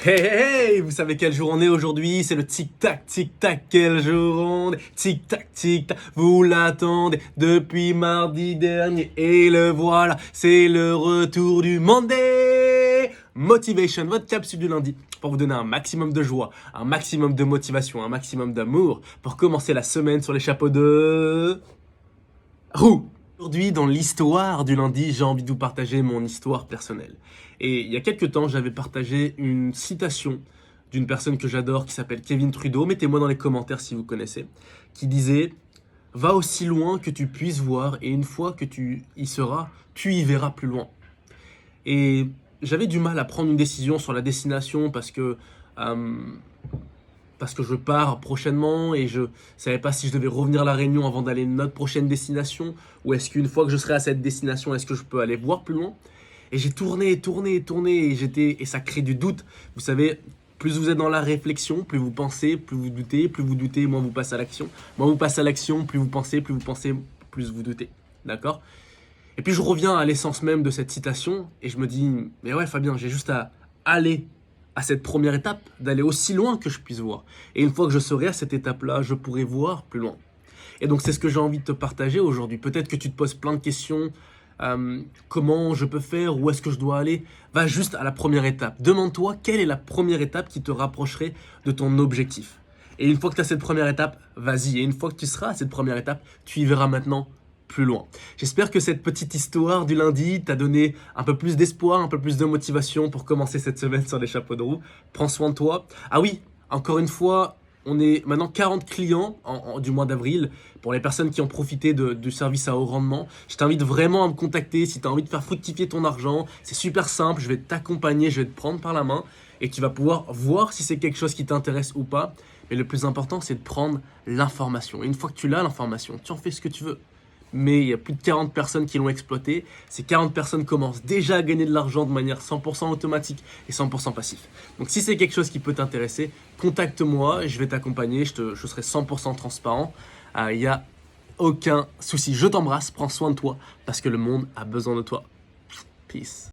Hey, hey, hey, vous savez quel jour on est aujourd'hui? C'est le tic-tac, quel jour on est? Tic-tac, vous l'attendez depuis mardi dernier et le voilà, c'est le retour du Monday Motivation, votre capsule du lundi pour vous donner un maximum de joie, un maximum de motivation, un maximum d'amour pour commencer la semaine sur les chapeaux de roue. Aujourd'hui, dans l'histoire du lundi, j'ai envie de vous partager mon histoire personnelle. Et il y a quelques temps, j'avais partagé une citation d'une personne que j'adore qui s'appelle Kevin Trudeau. Mettez-moi dans les commentaires si vous connaissez. Qui disait: va aussi loin que tu puisses voir, et une fois que tu y seras, tu y verras plus loin. Et j'avais du mal à prendre une décision sur la destination euh, parce que je pars prochainement et je savais pas si je devais revenir à La Réunion avant d'aller à notre prochaine destination, ou est-ce qu'une fois que je serai à cette destination, est-ce que je peux aller voir plus loin. Et j'ai tourné et ça crée du doute. Vous savez, plus vous êtes dans la réflexion, plus vous pensez, plus vous doutez, moins vous passez à l'action. Moins vous passez à l'action, plus vous pensez, plus vous doutez. D'accord? Et puis je reviens à l'essence même de cette citation et je me dis, mais ouais Fabien, j'ai juste à aller à cette première étape, d'aller aussi loin que je puisse voir. Et une fois que je serai à cette étape-là, je pourrai voir plus loin. Et donc c'est ce que j'ai envie de te partager aujourd'hui. Peut-être que tu te poses plein de questions. Comment je peux faire? Où est-ce que je dois aller? Va juste à la première étape. Demande-toi quelle est la première étape qui te rapprocherait de ton objectif. Et une fois que tu as cette première étape, vas-y. Et une fois que tu seras à cette première étape, tu y verras maintenant plus loin. J'espère que cette petite histoire du lundi t'a donné un peu plus d'espoir, un peu plus de motivation pour commencer cette semaine sur les chapeaux de roue. Prends soin de toi. Ah oui, encore une fois, on est maintenant 40 clients du mois d'avril. Pour les personnes qui ont profité du service à haut rendement, je t'invite vraiment à me contacter si tu as envie de faire fructifier ton argent. C'est super simple, je vais t'accompagner, je vais te prendre par la main et tu vas pouvoir voir si c'est quelque chose qui t'intéresse ou pas. Mais le plus important, c'est de prendre l'information. Et une fois que tu l'as, l'information, tu en fais ce que tu veux. Mais il y a plus de 40 personnes qui l'ont exploité. Ces 40 personnes commencent déjà à gagner de l'argent de manière 100% automatique et 100% passif. Donc si c'est quelque chose qui peut t'intéresser, contacte-moi, je vais t'accompagner, je serai 100% transparent. Il n'y a aucun souci. Je t'embrasse, prends soin de toi parce que le monde a besoin de toi. Peace.